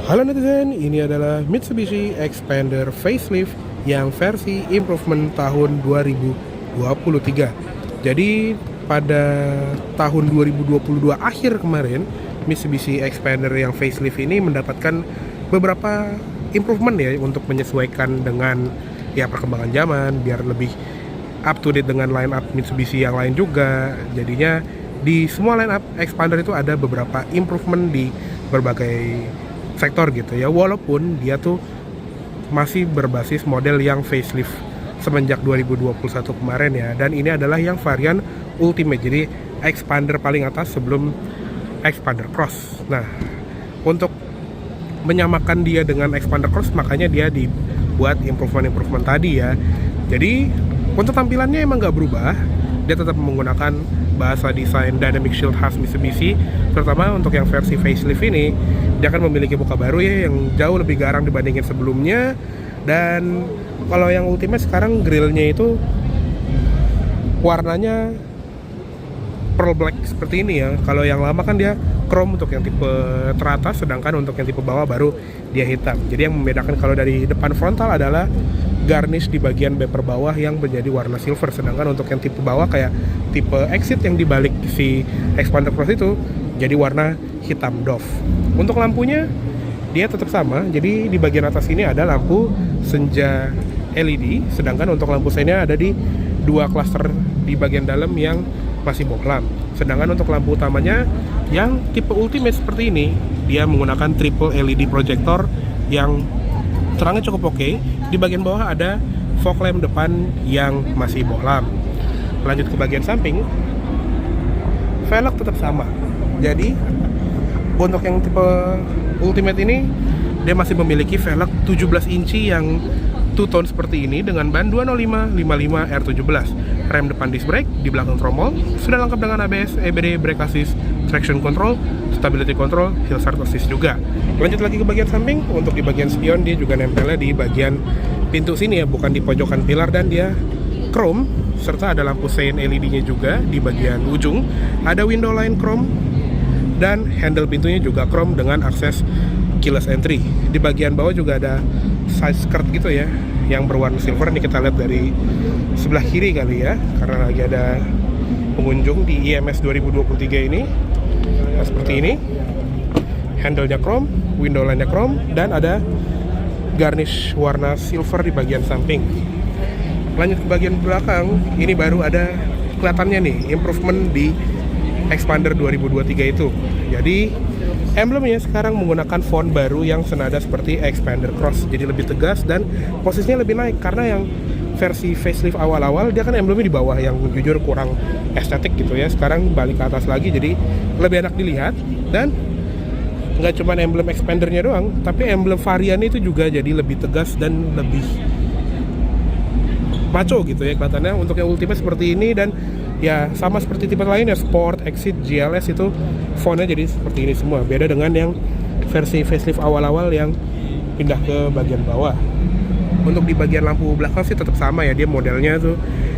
Halo netizen, ini adalah Mitsubishi Xpander facelift yang versi improvement tahun 2023. Jadi pada tahun 2022 akhir kemarin, Mitsubishi Xpander yang facelift ini mendapatkan beberapa improvement ya untuk menyesuaikan dengan ya perkembangan zaman, biar lebih up to date dengan line up Mitsubishi yang lain juga. Jadinya di semua line up Xpander itu ada beberapa improvement di berbagai sektor gitu ya, walaupun dia tuh masih berbasis model yang facelift semenjak 2021 kemarin ya, dan ini adalah yang varian Ultimate, jadi Xpander paling atas sebelum Xpander Cross. Nah, untuk menyamakan dia dengan Xpander Cross, makanya dia dibuat improvement tadi ya. Jadi untuk tampilannya emang nggak berubah, dia tetap menggunakan bahasa desain dynamic shield khas Mitsubishi, terutama untuk yang versi facelift ini dia akan memiliki muka baru ya yang jauh lebih garang dibandingin sebelumnya. Dan kalau yang Ultimate sekarang grillnya itu warnanya pearl black seperti ini ya. Kalau yang lama kan dia chrome untuk yang tipe teratas, sedangkan untuk yang tipe bawah baru dia hitam. Jadi yang membedakan kalau dari depan frontal adalah garnish di bagian bumper bawah yang menjadi warna silver, sedangkan untuk yang tipe bawah kayak tipe exit yang dibalik si Xpander Cross itu jadi warna hitam doff. Untuk lampunya dia tetap sama, jadi di bagian atas ini ada lampu senja LED, sedangkan untuk lampu seinnya ada di dua cluster di bagian dalam yang masih bohlam. Sedangkan untuk lampu utamanya yang tipe Ultimate seperti ini, dia menggunakan triple LED projector yang terangnya cukup oke. Di bagian bawah ada fog lamp depan yang masih bohlam. Lanjut ke bagian samping, velg tetap sama. Jadi untuk yang tipe Ultimate ini dia masih memiliki velg 17 inci yang two-tone seperti ini dengan ban 205/55 R17. Rem depan disc brake, di belakang tromol, sudah lengkap dengan ABS, EBD, brake assist, traction control, stability control, hill start assist juga. Lanjut lagi ke bagian samping, untuk di bagian spion dia juga nempelnya di bagian pintu sini ya, bukan di pojokan pilar, dan dia chrome, serta ada lampu sein LED-nya juga di bagian ujung. Ada window line chrome, dan handle pintunya juga chrome dengan akses keyless entry. Di bagian bawah juga ada side skirt gitu ya, yang berwarna silver. Ini kita lihat dari sebelah kiri kali ya, karena lagi ada pengunjung di IMS 2023 ini. Nah, seperti ini, handle-nya chrome, window line-nya chrome, dan ada garnish warna silver di bagian samping. Lanjut ke bagian belakang, ini baru ada kelihatannya nih improvement di Xpander 2023 itu. Jadi emblemnya sekarang menggunakan font baru yang senada seperti Xpander Cross, jadi lebih tegas dan posisinya lebih naik. Karena yang versi facelift awal-awal dia kan emblemnya di bawah yang jujur kurang estetik gitu ya. Sekarang balik ke atas lagi, jadi lebih enak dilihat. Dan nggak cuma emblem Xpandernya doang, tapi emblem varian itu juga jadi lebih tegas dan lebih maco gitu ya kelihatannya. Untuk yang Ultimate seperti ini, dan ya sama seperti tipe lain ya, Sport, Exit, GLS itu fontnya jadi seperti ini semua. Beda dengan yang versi facelift awal-awal yang pindah ke bagian bawah. Untuk di bagian lampu belakang sih tetap sama ya, dia modelnya tuh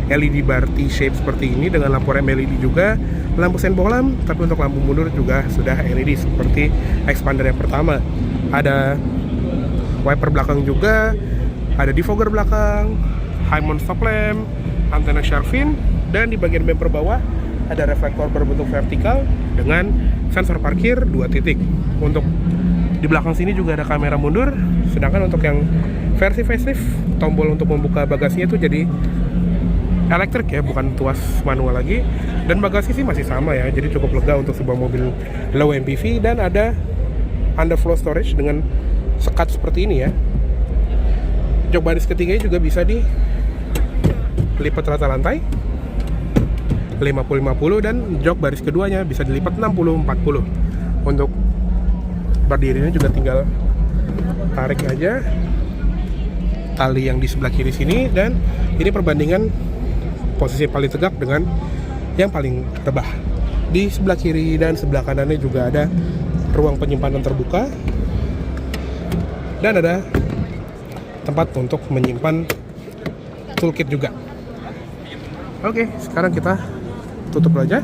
LED bar T-shape seperti ini dengan lampu rem LED juga, lampu sein bohlam, tapi untuk lampu mundur juga sudah LED seperti Xpander yang pertama. Ada wiper belakang juga, ada defogger belakang, high mount stop lamp, antena shark fin, dan di bagian bumper bawah ada reflektor berbentuk vertikal dengan sensor parkir 2 titik. Untuk di belakang sini juga ada kamera mundur, sedangkan untuk yang versi facelift, tombol untuk membuka bagasinya itu jadi elektrik ya, bukan tuas manual lagi. Dan bagasi sih masih sama ya, jadi cukup lega untuk sebuah mobil low MPV. Dan ada underfloor storage dengan sekat seperti ini ya. Jok baris ketiganya juga bisa dilipat rata lantai 50-50, dan jok baris keduanya bisa dilipat 60-40. Untuk berdirinya juga tinggal tarik aja tali yang di sebelah kiri sini, dan ini perbandingan posisi paling tegak dengan yang paling rebah. Di sebelah kiri dan sebelah kanannya juga ada ruang penyimpanan terbuka, dan ada tempat untuk menyimpan toolkit juga. Oke, sekarang kita tutup aja.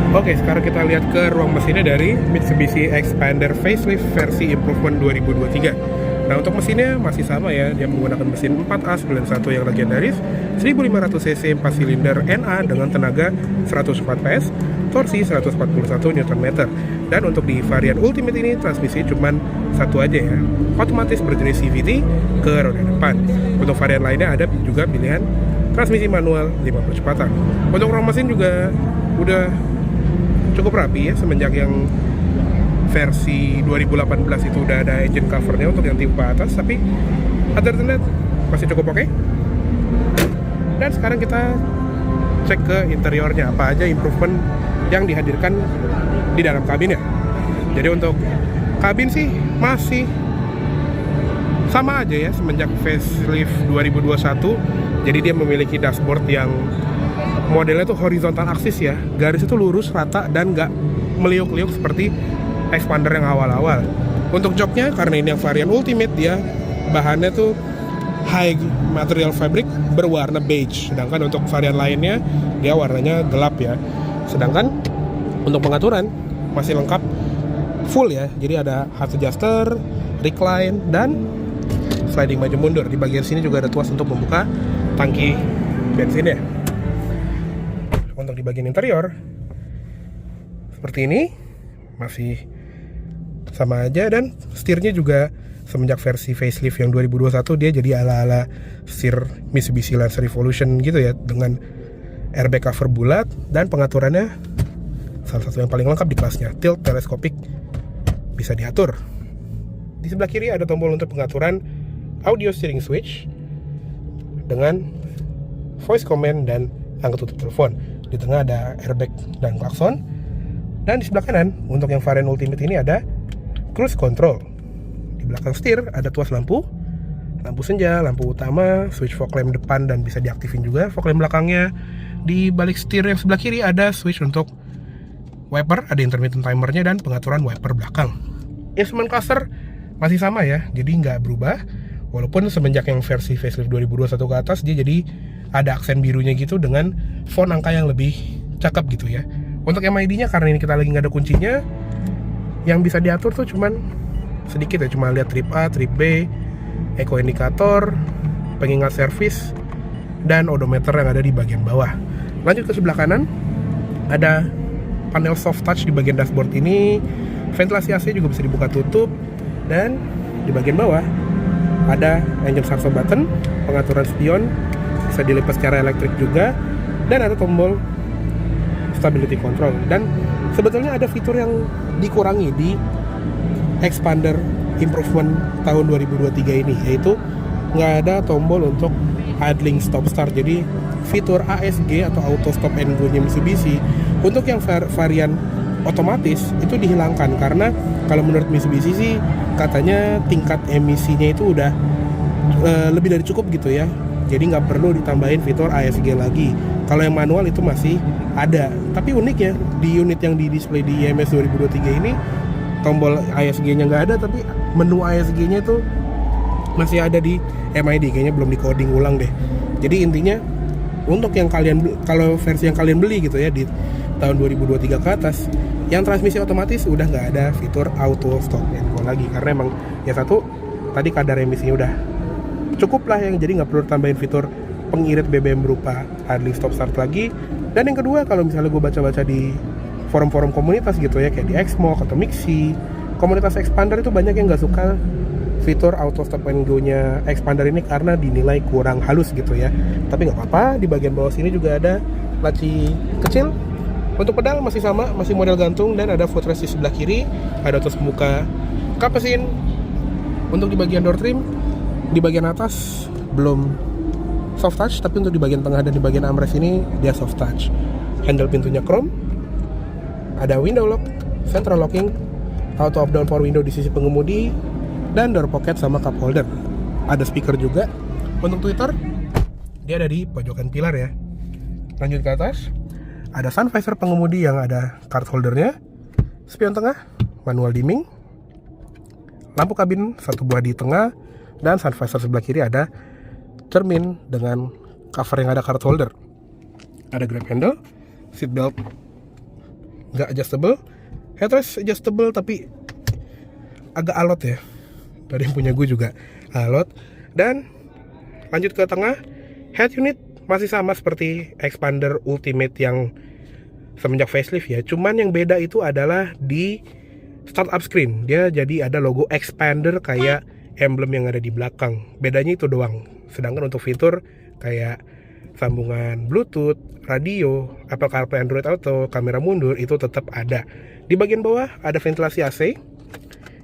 Oke, sekarang kita lihat ke ruang mesinnya dari Mitsubishi Xpander Facelift versi Improvement 2023. Nah, untuk mesinnya masih sama ya, dia menggunakan mesin 4A91 yang legendaris, 1500 cc 4 silinder NA dengan tenaga 104 PS, torsi 141 Nm. Dan untuk di varian Ultimate ini transmisi cuman satu aja ya, otomatis berjenis CVT ke roda depan. Untuk varian lainnya ada juga pilihan transmisi manual 5 percepatan. Untuk ruang mesin juga udah cukup rapi ya, semenjak yang versi 2018 itu udah ada engine covernya untuk yang tipe atas, tapi other than that masih cukup oke. Dan sekarang kita cek ke interiornya, apa aja improvement yang dihadirkan di dalam kabinnya. Jadi untuk kabin sih masih sama aja ya semenjak facelift 2021. Jadi dia memiliki dashboard yang modelnya tuh horizontal axis ya, garis itu lurus, rata, dan nggak meliuk-liuk seperti Xpander yang awal-awal. Untuk joknya, karena ini yang varian Ultimate, dia bahannya tuh high material fabric berwarna beige, sedangkan untuk varian lainnya dia warnanya gelap ya. Sedangkan untuk pengaturan masih lengkap full ya, jadi ada head adjuster, recline, dan sliding maju mundur. Di bagian sini juga ada tuas untuk membuka tangki bensinnya. Untuk di bagian interior seperti ini masih sama aja, dan setirnya juga semenjak versi facelift yang 2021 dia jadi ala-ala setir Mitsubishi Lancer Revolution gitu ya, dengan airbag cover bulat, dan pengaturannya salah satu yang paling lengkap di kelasnya, tilt teleskopik bisa diatur. Di sebelah kiri ada tombol untuk pengaturan audio steering switch dengan voice command dan angka tutup telepon. Di tengah ada airbag dan klakson. Dan di sebelah kanan untuk yang varian Ultimate ini ada cruise control. Di belakang setir ada tuas lampu senja, lampu utama, switch fog lamp depan dan bisa diaktifin juga fog lamp belakangnya. Di balik setir yang sebelah kiri ada switch untuk wiper, ada intermittent timernya, dan pengaturan wiper belakang. Instrument cluster masih sama ya, jadi nggak berubah. Walaupun semenjak yang versi facelift 2021 ke atas, dia jadi ada aksen birunya gitu dengan font angka yang lebih cakep gitu ya. Untuk MID-nya, karena ini kita lagi nggak ada kuncinya, yang bisa diatur tuh cuman sedikit ya, cuma lihat trip A, trip B, eco indikator, pengingat servis, dan odometer yang ada di bagian bawah. Lanjut ke sebelah kanan, ada panel soft touch di bagian dashboard ini, ventilasi AC juga bisa dibuka tutup, dan di bagian bawah ada engine start button, pengaturan spion, bisa dilipat secara elektrik juga, dan ada tombol stability control. Dan sebetulnya ada fitur yang dikurangi di Xpander Improvement tahun 2023 ini, yaitu nggak ada tombol untuk idling stop start. Jadi fitur ASG atau auto stop and go nya Mitsubishi untuk yang varian otomatis itu dihilangkan, karena kalau menurut Mitsubishi sih katanya tingkat emisinya itu udah lebih dari cukup gitu ya, jadi nggak perlu ditambahin fitur ASG lagi. Kalau yang manual itu masih ada, tapi uniknya di unit yang di display di IMS 2023 ini tombol ASG nya nggak ada, tapi menu ASG nya itu masih ada di MID, kayaknya belum di coding ulang deh. Jadi intinya untuk yang kalian, kalau versi yang kalian beli gitu ya di tahun 2023 ke atas, yang transmisi otomatis udah nggak ada fitur auto stop and go lagi, karena emang ya satu tadi kadar emisinya udah cukup lah, yang jadi nggak perlu tambahin fitur pengirit BBM berupa idling stop start lagi. Dan yang kedua, kalau misalnya gue baca-baca di forum-forum komunitas gitu ya, kayak di Xmog atau Mixi, komunitas Xpander itu banyak yang nggak suka fitur auto stop and go nya Xpander ini karena dinilai kurang halus gitu ya. Tapi nggak apa-apa, di bagian bawah sini juga ada laci kecil. Untuk pedal masih sama, masih model gantung, dan ada footrest di sebelah kiri, ada tuas pembuka kap mesin. Untuk di bagian door trim, di bagian atas belum soft touch, tapi untuk di bagian tengah dan di bagian armrest ini dia soft touch. Handle pintunya chrome, ada window lock, central locking, auto up down power window di sisi pengemudi, dan door pocket sama cup holder. Ada speaker juga. Untuk tweeter, dia ada di pojokan pilar ya. Lanjut ke atas, ada sun visor pengemudi yang ada card holdernya, spion tengah, manual dimming, lampu kabin satu buah di tengah, dan sun visor sebelah kiri ada cermin dengan cover yang ada card holder. Ada grab handle, seat belt nggak adjustable. Headrest adjustable tapi agak alot ya. Dari yang punya gue juga alot. Dan lanjut ke tengah, head unit masih sama seperti Xpander Ultimate yang semenjak facelift ya. Cuman yang beda itu adalah di startup screen. Dia jadi ada logo Xpander kayak emblem yang ada di belakang. Bedanya itu doang. Sedangkan untuk fitur kayak sambungan Bluetooth, radio, Apple CarPlay, Android Auto, kamera mundur itu tetap ada. Di bagian bawah ada ventilasi AC,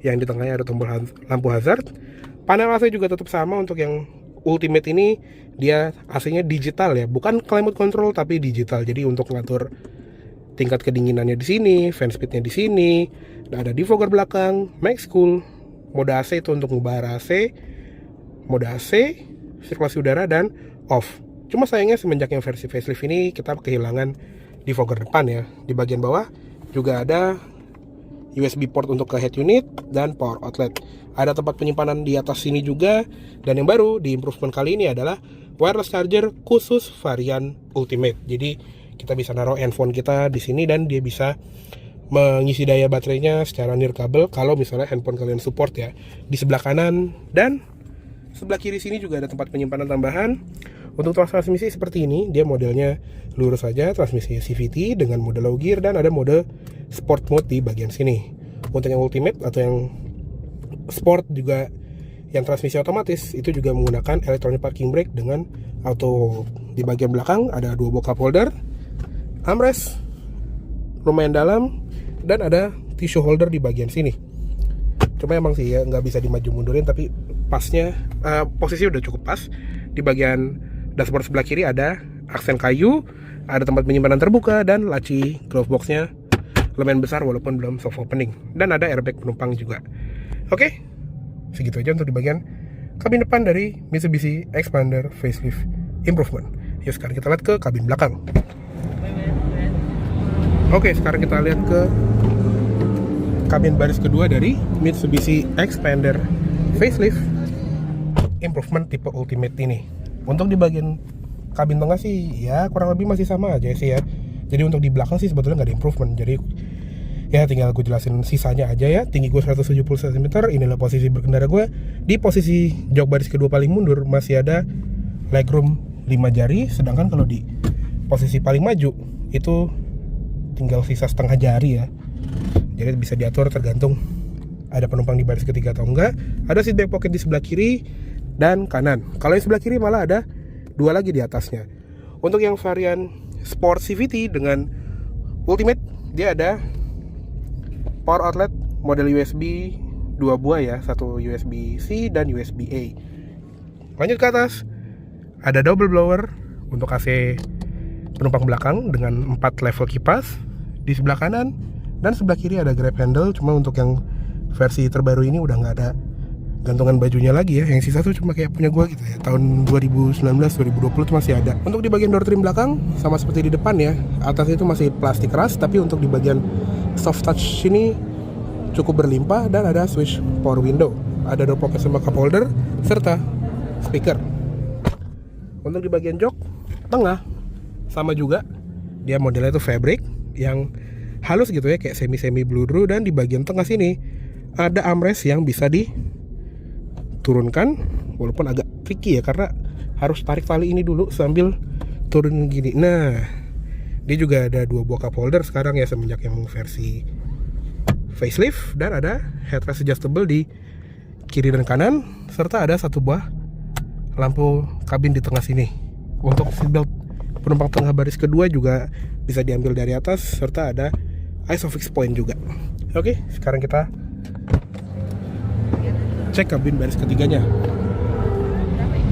yang di tengahnya ada tombol lampu hazard. Panel AC juga tetap sama untuk yang Ultimate ini, dia AC-nya digital ya, bukan climate control tapi digital. Jadi untuk ngatur tingkat kedinginannya di sini, fan speednya di sini, dan ada defogger belakang, max cool, mode AC itu untuk ngubah AC, mode AC, sirkulasi udara dan off. Cuma sayangnya semenjak yang versi facelift ini kita kehilangan defogger depan ya. Di bagian bawah juga ada USB port untuk ke head unit dan power outlet. Ada tempat penyimpanan di atas sini juga. Dan yang baru di improvement kali ini adalah wireless charger khusus varian Ultimate. Jadi kita bisa naruh handphone kita di sini dan dia bisa mengisi daya baterainya secara nirkabel kalau misalnya handphone kalian support ya. Di sebelah kanan dan sebelah kiri sini juga ada tempat penyimpanan tambahan. Untuk transmisi seperti ini, dia modelnya lurus saja, transmisi CVT dengan mode low gear dan ada mode sport mode di bagian sini. Untuk yang Ultimate atau yang Sport juga yang transmisi otomatis itu juga menggunakan electronic parking brake dengan auto hold. Di bagian belakang ada 2 buah cup holder, armrest lumayan dalam dan ada tissue holder di bagian sini. Cuma emang sih ya nggak bisa dimaju mundurin, tapi pasnya posisi udah cukup pas. Di bagian dashboard sebelah kiri ada aksen kayu, ada tempat penyimpanan terbuka dan laci glove boxnya lumayan besar walaupun belum soft opening, dan ada airbag penumpang juga. Oke, segitu aja untuk di bagian kabin depan dari Mitsubishi Xpander facelift improvement. Yuk sekarang kita lihat ke kabin belakang. Oke, sekarang kita lihat ke kabin baris kedua dari Mitsubishi Xpander facelift improvement tipe Ultimate ini. Untuk di bagian kabin tengah sih ya kurang lebih masih sama aja sih ya. Jadi untuk di belakang sih sebetulnya nggak ada improvement. Jadi ya tinggal gue jelasin sisanya aja ya. Tinggi gue 170 cm, inilah posisi berkendara gue. Di posisi jok baris kedua paling mundur masih ada legroom 5 jari. Sedangkan kalau di posisi paling maju itu tinggal sisa setengah jari ya. Jadi bisa diatur tergantung ada penumpang di baris ketiga atau enggak. Ada seat back pocket di sebelah kiri dan kanan. Kalau yang sebelah kiri malah ada 2 lagi di atasnya. Untuk yang varian Sport CVT dengan Ultimate, dia ada power outlet model USB 2 buah ya, satu USB-C dan USB-A. Lanjut ke atas, ada double blower untuk AC penumpang belakang dengan 4 level kipas. Di sebelah kanan dan sebelah kiri ada grab handle. Cuma untuk yang versi terbaru ini udah nggak ada gantungan bajunya lagi ya. Yang sisa tuh cuma kayak punya gue gitu ya, tahun 2019-2020 tuh masih ada. Untuk di bagian door trim belakang sama seperti di depan ya, atas itu masih plastik keras, tapi untuk di bagian soft touch sini cukup berlimpah dan ada switch power window, ada door pocket sama cup holder serta speaker. Untuk di bagian jok tengah sama juga, dia modelnya itu fabric yang halus gitu ya, kayak semi bludru. Dan di bagian tengah sini ada armrest yang bisa diturunkan, walaupun agak tricky ya karena harus tarik tali ini dulu sambil turun gini. Nah, dia juga ada 2 buah cup holder sekarang ya semenjak yang versi facelift, dan ada headrest adjustable di kiri dan kanan, serta ada 1 buah lampu kabin di tengah sini. Untuk seatbelt penumpang tengah baris kedua juga bisa diambil dari atas, serta ada ISOFIX point juga. Oke, sekarang kita cek kabin baris ketiganya.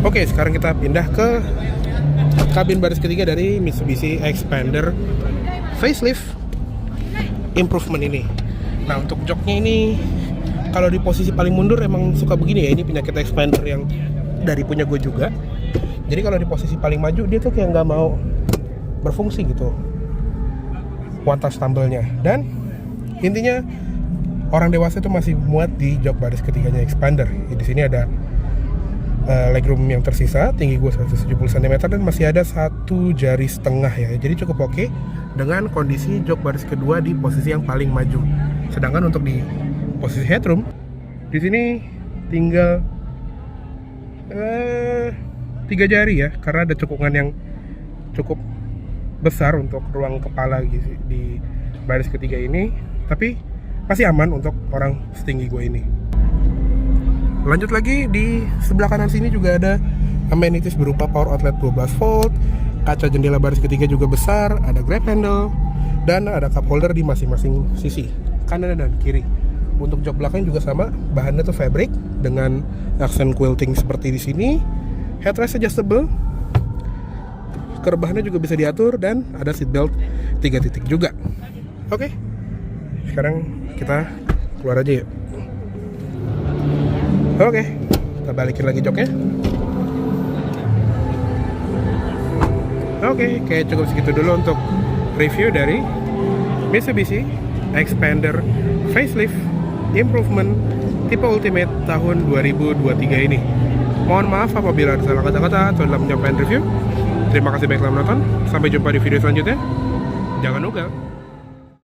Oke, sekarang kita pindah ke kabin baris ketiga dari Mitsubishi Xpander facelift improvement ini. Nah, untuk joknya ini kalau di posisi paling mundur emang suka begini ya. Ini penyakit Xpander yang dari punya gue juga. Jadi kalau di posisi paling maju dia tuh kayak nggak mau berfungsi gitu, one touch tumble-nya. Dan intinya orang dewasa itu masih muat di jok baris ketiganya Xpander. Di sini ada legroom yang tersisa. Tinggi gue 170 cm dan masih ada 1,5 jari ya. Jadi cukup oke dengan kondisi jok baris kedua di posisi yang paling maju. Sedangkan untuk di posisi headroom di sini tinggal 3 jari ya, karena ada cekungan yang cukup besar untuk ruang kepala di baris ketiga ini, tapi masih aman untuk orang setinggi gue ini. Lanjut lagi, di sebelah kanan sini juga ada amenities berupa power outlet 12 volt, kaca jendela baris ketiga juga besar, ada grab handle, dan ada cup holder di masing-masing sisi, kanan dan kiri. Untuk jok belakang juga sama, bahannya tuh fabric dengan aksen quilting seperti di sini. Headrest adjustable, rebahannya juga bisa diatur, dan ada seat belt 3 titik juga. Oke, sekarang kita keluar aja yuk. Oke, kita balikin lagi joknya. Oke, kayak cukup segitu dulu untuk review dari Mitsubishi Xpander Facelift Improvement tipe Ultimate tahun 2023 ini. Mohon maaf apabila ada salah kata-kata atau dalam penyampaian review. Terima kasih banyak telah menonton. Sampai jumpa di video selanjutnya. Jangan lupa